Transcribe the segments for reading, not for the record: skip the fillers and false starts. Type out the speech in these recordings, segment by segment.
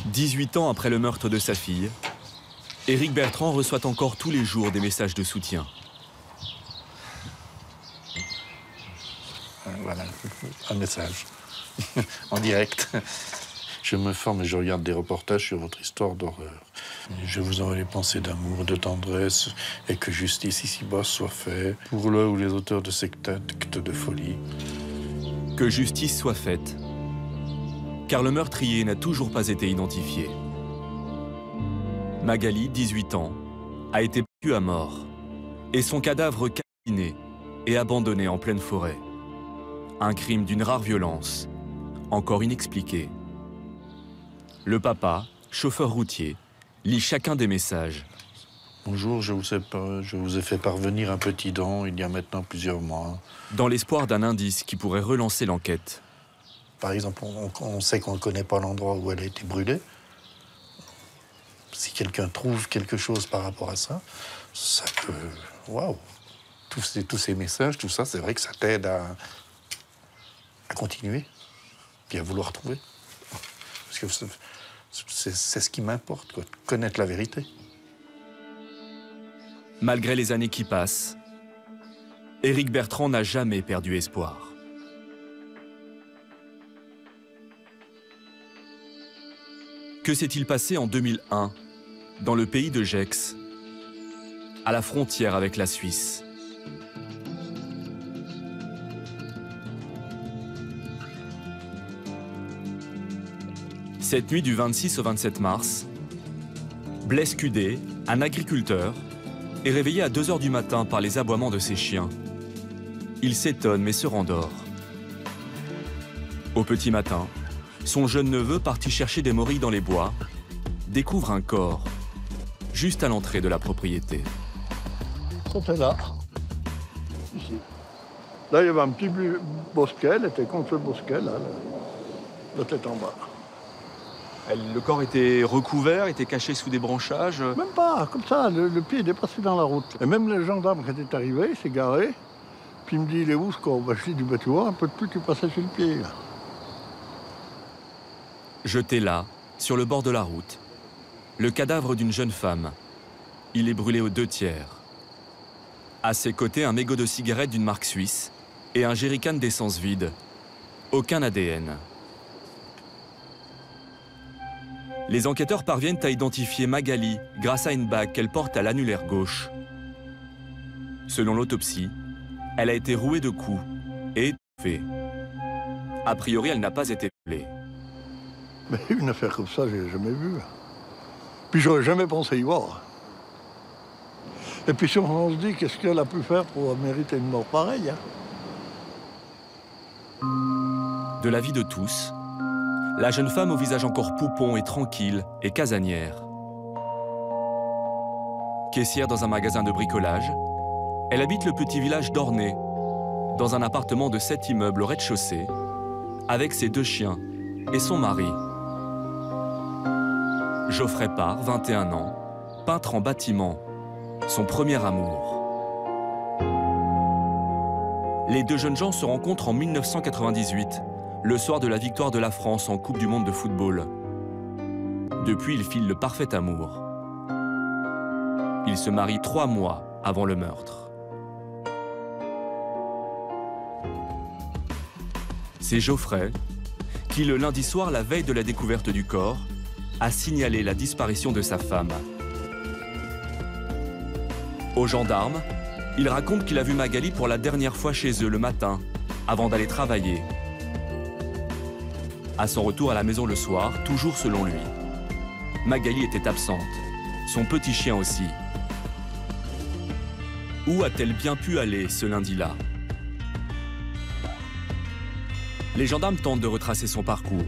18 ans après le meurtre de sa fille, Éric Bertrand reçoit encore tous les jours des messages de soutien. Voilà, un message en direct. Je me forme et je regarde des reportages sur votre histoire d'horreur. Je vous envoie les pensées d'amour, de tendresse, et que justice ici-bas soit faite pour le ou les auteurs de cet acte de folie. Que justice soit faite, car le meurtrier n'a toujours pas été identifié. Magali, 18 ans, a été battue à mort et son cadavre calciné et abandonné en pleine forêt. Un crime d'une rare violence, encore inexpliqué. Le papa, chauffeur routier, lit chacun des messages. Bonjour, je vous ai fait parvenir un petit don il y a maintenant plusieurs mois. Dans l'espoir d'un indice qui pourrait relancer l'enquête. Par exemple, on sait qu'on ne connaît pas l'endroit où elle a été brûlée. Si quelqu'un trouve quelque chose par rapport à ça, ça peut... Waouh! Tous ces messages, tout ça, c'est vrai que ça t'aide à continuer et à vouloir trouver. Parce que c'est ce qui m'importe, quoi, connaître la vérité. Malgré les années qui passent, Éric Bertrand n'a jamais perdu espoir. Que s'est-il passé en 2001, dans le pays de Gex, à la frontière avec la Suisse? Cette nuit du 26 au 27 mars, Blaise Cudé, un agriculteur, est réveillé à 2 h du matin par les aboiements de ses chiens. Il s'étonne mais se rendort. Au petit matin, son jeune neveu, parti chercher des morilles dans les bois, découvre un corps, juste à l'entrée de la propriété. C'était là, ici. Là, il y avait un petit bosquet, elle était contre le bosquet, là, la tête en bas. Le corps était recouvert, était caché sous des branchages? Même pas, comme ça, le pied est dépassé dans la route. Et même les gendarmes qui étaient arrivés, il s'est garé, puis il me dit, il est où ce corps? Ben, je lui dis, ben, tu vois, un peu de plus, tu passais sur le pied, là. Jeté là, sur le bord de la route, le cadavre d'une jeune femme. Il est brûlé aux 2 tiers. À ses côtés, un mégot de cigarette d'une marque suisse et un jerrycan d'essence vide. Aucun ADN. Les enquêteurs parviennent à identifier Magali grâce à une bague qu'elle porte à l'annulaire gauche. Selon l'autopsie, elle a été rouée de coups et étouffée. A priori, elle n'a pas été violée. Mais une affaire comme ça, j'ai jamais vu. Puis j'aurais jamais pensé y voir. Et puis si on se dit, qu'est-ce qu'elle a pu faire pour mériter une mort pareille, hein? De l'avis de tous, la jeune femme au visage encore poupon et tranquille est casanière. Caissière dans un magasin de bricolage, elle habite le petit village d'Ornay, dans un appartement de 7 immeubles au rez-de-chaussée, avec ses 2 chiens et son mari. Geoffrey Parr, 21 ans, peintre en bâtiment, son premier amour. Les 2 jeunes gens se rencontrent en 1998, le soir de la victoire de la France en Coupe du Monde de football. Depuis, ils filent le parfait amour. Ils se marient 3 mois avant le meurtre. C'est Geoffrey qui, le lundi soir, la veille de la découverte du corps, a signalé la disparition de sa femme. Aux gendarmes, il raconte qu'il a vu Magali pour la dernière fois chez eux le matin, avant d'aller travailler. À son retour à la maison le soir, toujours selon lui, Magali était absente, son petit chien aussi. Où a-t-elle bien pu aller ce lundi-là? Les gendarmes tentent de retracer son parcours.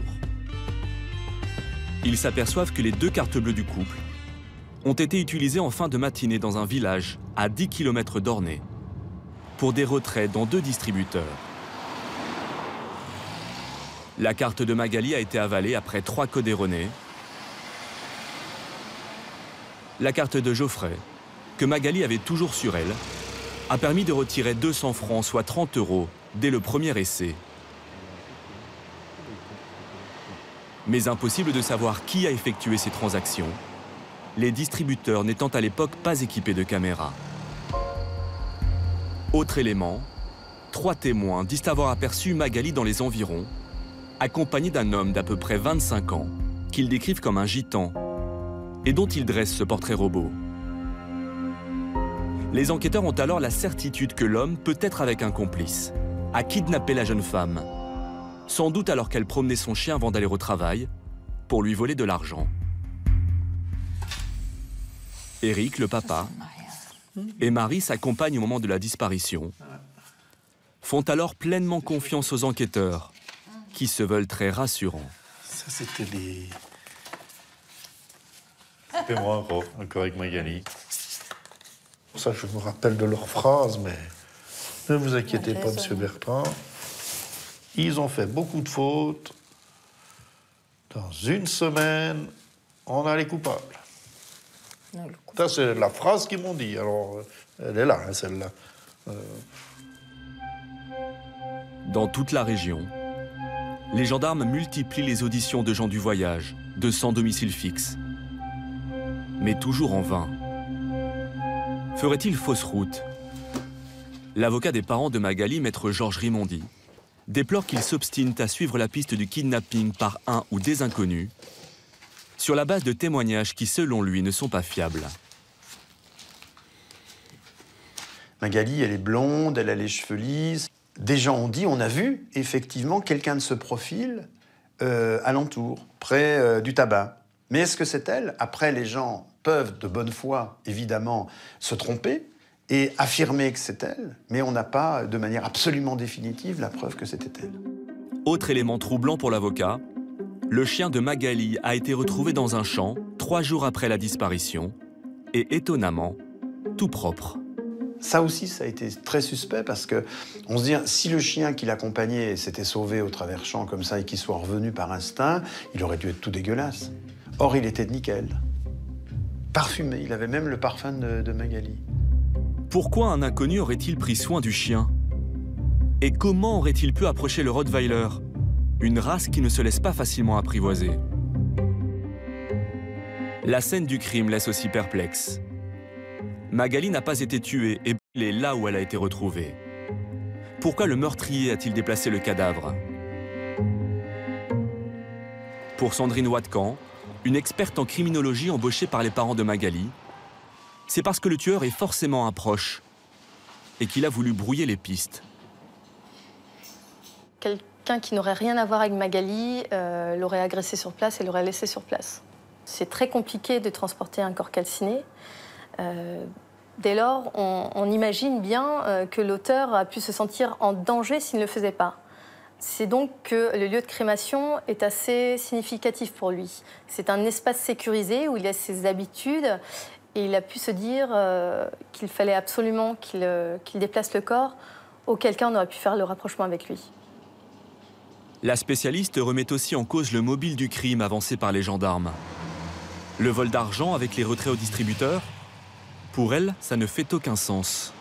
Ils s'aperçoivent que les 2 cartes bleues du couple ont été utilisées en fin de matinée dans un village à 10 km d'Ornay pour des retraits dans 2 distributeurs. La carte de Magali a été avalée après 3 codes erronés. La carte de Geoffrey, que Magali avait toujours sur elle, a permis de retirer 200 francs, soit 30 € dès le premier essai. Mais impossible de savoir qui a effectué ces transactions, les distributeurs n'étant à l'époque pas équipés de caméras. Autre élément, 3 témoins disent avoir aperçu Magali dans les environs, accompagné d'un homme d'à peu près 25 ans, qu'ils décrivent comme un gitan, et dont ils dressent ce portrait robot. Les enquêteurs ont alors la certitude que l'homme, peut-être avec un complice, a kidnappé la jeune femme, sans doute alors qu'elle promenait son chien avant d'aller au travail, pour lui voler de l'argent. Éric, le papa, et Marie, sa compagne au moment de la disparition, font alors pleinement confiance aux enquêteurs, qui se veulent très rassurants. Ça, c'était les... Fais-moi encore avec Magali. Pour ça, je me rappelle de leurs phrases, mais ne vous inquiétez pas, monsieur Bertrand. Ils ont fait beaucoup de fautes. Dans une semaine, on a les coupables. Ça, c'est la phrase qu'ils m'ont dit. Alors, elle est là, hein, celle-là. Dans toute la région, les gendarmes multiplient les auditions de gens du voyage, de sans domicile fixe. Mais toujours en vain. Ferait-il fausse route? L'avocat des parents de Magali, maître Georges Rimondi, déplore qu'ils s'obstinent à suivre la piste du kidnapping par un ou des inconnus, sur la base de témoignages qui, selon lui, ne sont pas fiables. Magali, elle est blonde, elle a les cheveux lisses. Des gens ont dit, on a vu effectivement quelqu'un de ce profil alentour, près du tabac. Mais est-ce que c'est elle? Après, les gens peuvent, de bonne foi, évidemment, se tromper et affirmer que c'est elle, mais on n'a pas, de manière absolument définitive, la preuve que c'était elle. Autre élément troublant pour l'avocat, le chien de Magali a été retrouvé dans un champ 3 jours après la disparition, et étonnamment, tout propre. Ça aussi, ça a été très suspect parce que on se dit, si le chien qui l'accompagnait s'était sauvé au travers champ comme ça et qu'il soit revenu par instinct, il aurait dû être tout dégueulasse. Or, il était nickel. Parfumé, il avait même le parfum de Magali. Pourquoi un inconnu aurait-il pris soin du chien? Et comment aurait-il pu approcher le Rottweiler, une race qui ne se laisse pas facilement apprivoiser? La scène du crime laisse aussi perplexe. Magali n'a pas été tuée et brûlée là où elle a été retrouvée. Pourquoi le meurtrier a-t-il déplacé le cadavre? Pour Sandrine Watkan, une experte en criminologie embauchée par les parents de Magali, c'est parce que le tueur est forcément un proche et qu'il a voulu brouiller les pistes. Quelqu'un qui n'aurait rien à voir avec Magali l'aurait agressé sur place et l'aurait laissé sur place. C'est très compliqué de transporter un corps calciné. Dès lors, on imagine bien que l'auteur a pu se sentir en danger s'il ne le faisait pas. C'est donc que le lieu de crémation est assez significatif pour lui. C'est un espace sécurisé où il a ses habitudes et il a pu se dire qu'il fallait absolument qu'il déplace le corps, auquel cas on aurait pu faire le rapprochement avec lui. La spécialiste remet aussi en cause le mobile du crime avancé par les gendarmes. Le vol d'argent avec les retraits aux distributeurs? Pour elle, ça ne fait aucun sens.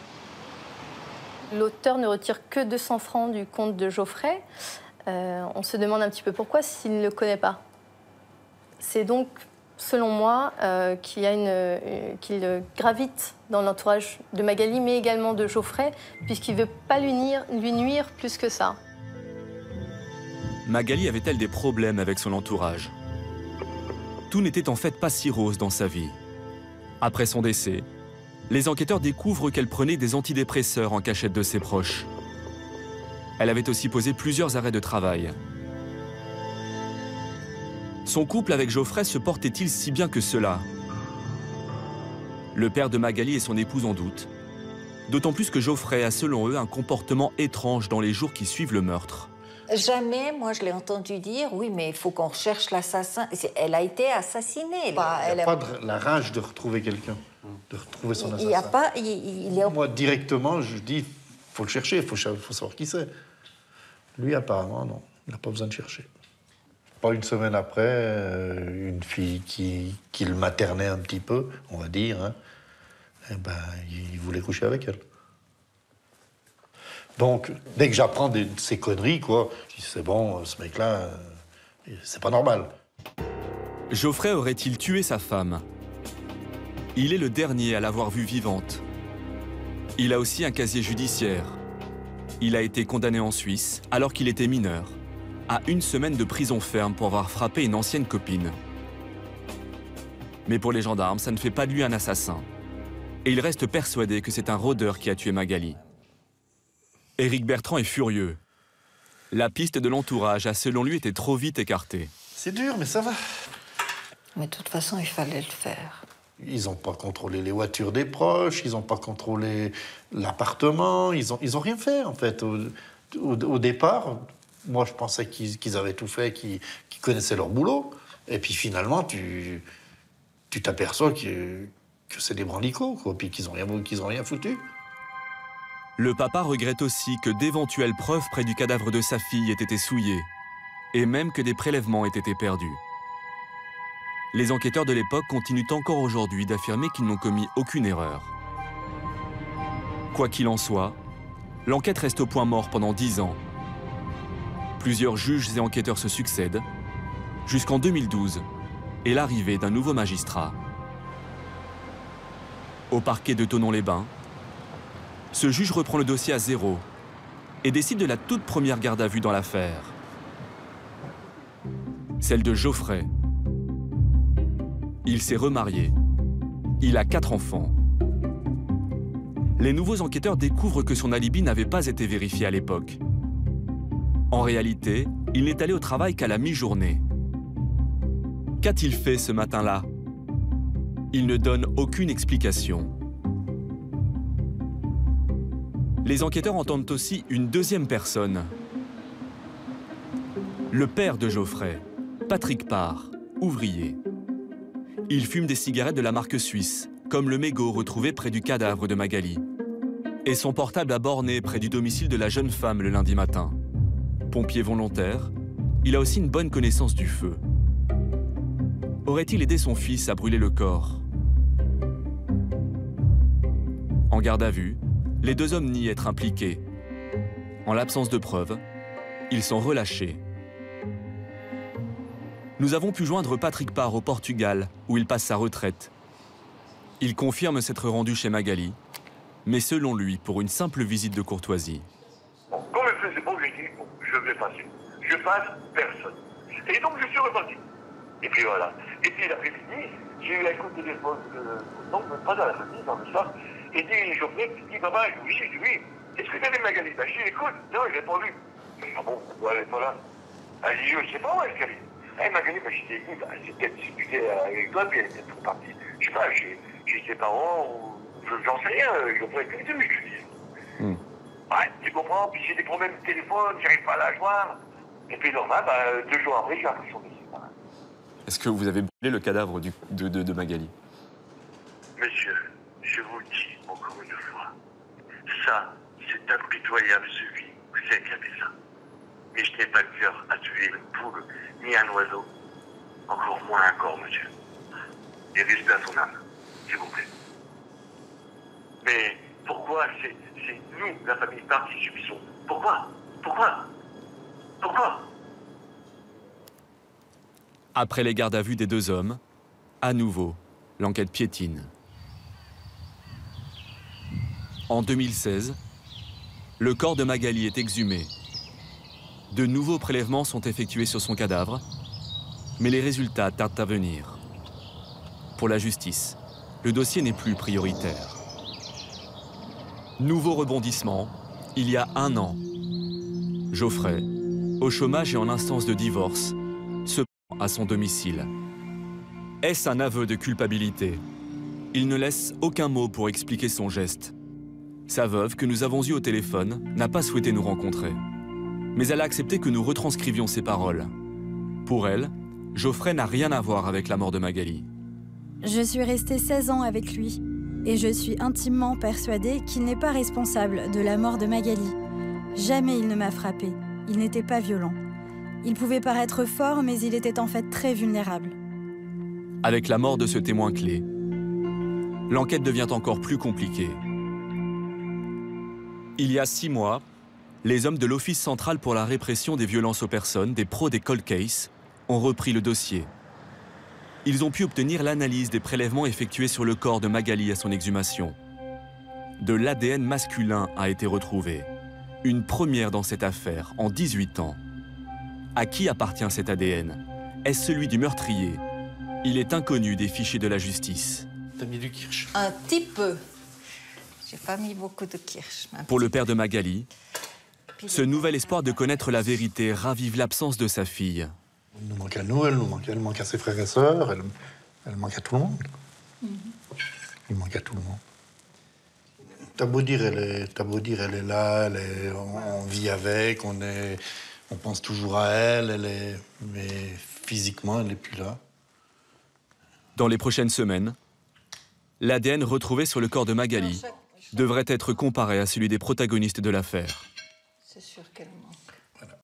L'auteur ne retire que 200 francs du compte de Geoffrey. On se demande un petit peu pourquoi s'il ne le connaît pas. C'est donc, selon moi, qu'il gravite dans l'entourage de Magali, mais également de Geoffrey, puisqu'il ne veut pas lui nuire plus que ça. Magali avait-elle des problèmes avec son entourage? Tout n'était en fait pas si rose dans sa vie. Après son décès, les enquêteurs découvrent qu'elle prenait des antidépresseurs en cachette de ses proches. Elle avait aussi posé plusieurs arrêts de travail. Son couple avec Geoffrey se portait-il si bien que cela? Le père de Magali et son épouse en doutent, d'autant plus que Geoffrey a selon eux un comportement étrange dans les jours qui suivent le meurtre. Jamais, moi je l'ai entendu dire, oui mais il faut qu'on recherche l'assassin. Elle a été assassinée. Il n'y a pas de la rage de retrouver quelqu'un, de retrouver son assassin. Il n'y a pas... il est... Moi, directement, je dis, il faut le chercher, il faut savoir qui c'est. Lui, apparemment, non, il n'a pas besoin de chercher. Pas une semaine après, une fille qui le maternait un petit peu, on va dire, hein, eh ben, il voulait coucher avec elle. Donc, dès que j'apprends ces conneries, quoi, je dis, c'est bon, ce mec-là, C'est pas normal. Geoffrey aurait-il tué sa femme? Il est le dernier à l'avoir vue vivante. Il a aussi un casier judiciaire. Il a été condamné en Suisse, alors qu'il était mineur, à 1 semaine de prison ferme pour avoir frappé une ancienne copine. Mais pour les gendarmes, ça ne fait pas de lui un assassin. Et il reste persuadé que c'est un rôdeur qui a tué Magali. Éric Bertrand est furieux. La piste de l'entourage a selon lui été trop vite écartée. C'est dur, mais ça va. Mais de toute façon, il fallait le faire. Ils n'ont pas contrôlé les voitures des proches, ils n'ont pas contrôlé l'appartement, ils ont rien fait, en fait. Au départ, moi, je pensais qu'ils avaient tout fait, qu'ils connaissaient leur boulot. Et puis finalement, tu t'aperçois que c'est des branlicots, quoi, puis qu'ils ont rien foutu. Le papa regrette aussi que d'éventuelles preuves près du cadavre de sa fille aient été souillées, et même que des prélèvements aient été perdus. Les enquêteurs de l'époque continuent encore aujourd'hui d'affirmer qu'ils n'ont commis aucune erreur. Quoi qu'il en soit, l'enquête reste au point mort pendant 10 ans. Plusieurs juges et enquêteurs se succèdent, jusqu'en 2012, et l'arrivée d'un nouveau magistrat. Au parquet de Thonon-les-Bains, ce juge reprend le dossier à zéro et décide de la toute première garde à vue dans l'affaire. Celle de Geoffrey. Il s'est remarié. Il a 4 enfants. Les nouveaux enquêteurs découvrent que son alibi n'avait pas été vérifié à l'époque. En réalité, il n'est allé au travail qu'à la mi-journée. Qu'a-t-il fait ce matin-là? Il ne donne aucune explication. Les enquêteurs entendent aussi une deuxième personne. Le père de Geoffrey, Patrick Parr, ouvrier. Il fume des cigarettes de la marque suisse, comme le mégot retrouvé près du cadavre de Magali. Et son portable a borné près du domicile de la jeune femme le lundi matin. Pompier volontaire, il a aussi une bonne connaissance du feu. Aurait-il aidé son fils à brûler le corps? En garde à vue, les 2 hommes nient être impliqués. En l'absence de preuves, ils sont relâchés. Nous avons pu joindre Patrick Parr au Portugal, où il passe sa retraite. Il confirme s'être rendu chez Magali, mais selon lui, pour une simple visite de courtoisie. Bon, comme il faisait beau, j'ai dit, bon, je vais passer. Je passe, personne. Et donc, je suis reparti. Et puis voilà. Et puis l'après-midi, j'ai eu un coup de téléphone, non, pas dans l'après-midi, dans le soir, et dit Geoffrey, qui dit, papa, oui, j'ai dit oui. Est-ce que tu avais Magali? Ben, je dis, écoute, non, je l'ai pas vu. Ah bon, pourquoi elle n'est pas là? Elle dit, je sais pas où est-ce qu'elle est. Elle Magali, ben, je dis, écoute, elle s'est peut-être disputée avec toi, puis elle est peut-être repartie. Je sais pas, chez ses parents, ou j'en sais rien, Geoffrey, que tu dis. Ouais, tu comprends, puis j'ai des problèmes de téléphone, j'arrive pas à la joindre. Et puis normal, ben, 2 jours après, j'ai appris son décès. Est-ce que vous avez brûlé le cadavre de Magali? Messieurs, je vous le dis encore une fois, ça, c'est impitoyable celui qui a fait ça. Mais je n'ai pas le cœur à tuer une poule ni un oiseau, encore moins un corps, monsieur. Et respect à son âme, s'il vous plaît. Mais pourquoi c'est nous, la famille Parr, qui subissons? Pourquoi? Après les gardes à vue des 2 hommes, à nouveau, l'enquête piétine. En 2016, le corps de Magali est exhumé. De nouveaux prélèvements sont effectués sur son cadavre, mais les résultats tardent à venir. Pour la justice, le dossier n'est plus prioritaire. Nouveau rebondissement, il y a 1 an. Geoffrey, au chômage et en instance de divorce, se prend à son domicile. Est-ce un aveu de culpabilité? Il ne laisse aucun mot pour expliquer son geste. Sa veuve, que nous avons eue au téléphone, n'a pas souhaité nous rencontrer. Mais elle a accepté que nous retranscrivions ses paroles. Pour elle, Geoffrey n'a rien à voir avec la mort de Magali. Je suis restée 16 ans avec lui, et je suis intimement persuadée qu'il n'est pas responsable de la mort de Magali. Jamais il ne m'a frappée, il n'était pas violent. Il pouvait paraître fort, mais il était en fait très vulnérable. Avec la mort de ce témoin clé, l'enquête devient encore plus compliquée. Il y a 6 mois, les hommes de l'Office central pour la répression des violences aux personnes, des pros des cold cases, ont repris le dossier. Ils ont pu obtenir l'analyse des prélèvements effectués sur le corps de Magali à son exhumation. De l'ADN masculin a été retrouvé. Une première dans cette affaire, en 18 ans. À qui appartient cet ADN? Est-ce celui du meurtrier? Il est inconnu des fichiers de la justice. T'as mis du kirsch? Un petit peu. J'ai pas mis beaucoup de kirsch. Pour le père de Magali, ce nouvel espoir de connaître la vérité ravive l'absence de sa fille. Elle nous manque à nous, elle manque à ses frères et sœurs, elle manque à tout le monde. Il manque à tout le monde. T'as beau dire, elle est là, on vit avec, on pense toujours à elle, mais physiquement, elle n'est plus là. Dans les prochaines semaines, l'ADN retrouvé sur le corps de Magali devrait être comparé à celui des protagonistes de l'affaire. C'est sûr qu'elle manque.